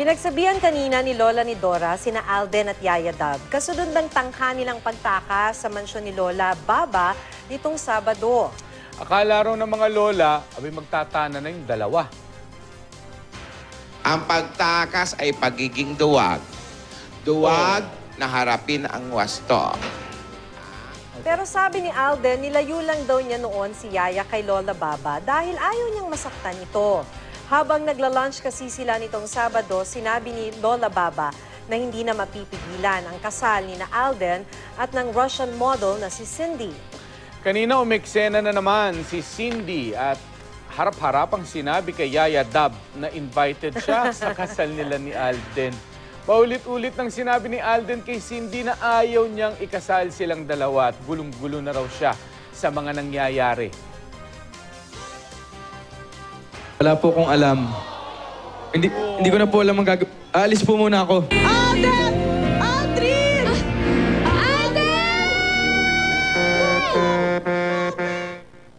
Pinagsabihan kanina ni Lola ni Dora, sina Alden at Yaya Dab, kasunod ng tangka nilang pagtakas sa mansyon ni Lola Baba nitong Sabado. Akala raw ng mga lola, abay magtatana na yung dalawa. Ang pagtakas ay pagiging duwag. Duwag na harapin ang wasto. Pero sabi ni Alden, nilayo lang daw niya noon si Yaya kay Lola Baba dahil ayaw niyang masaktan ito. Habang nagla-lunch kasi sila nitong Sabado, sinabi ni Lola Baba na hindi na mapipigilan ang kasal ni na Alden at ng Russian model na si Cindy. Kanina umeksena na naman si Cindy at harap-harapang sinabi kay Yaya Dab na invited siya sa kasal nila ni Alden. Paulit-ulit nang sinabi ni Alden kay Cindy na ayaw niyang ikasal silang dalawa at gulong-gulo na raw siya sa mga nangyayari. Wala po akong alam. Hindi ko na po alam ang gagawin. Aalis po muna ako. Alden!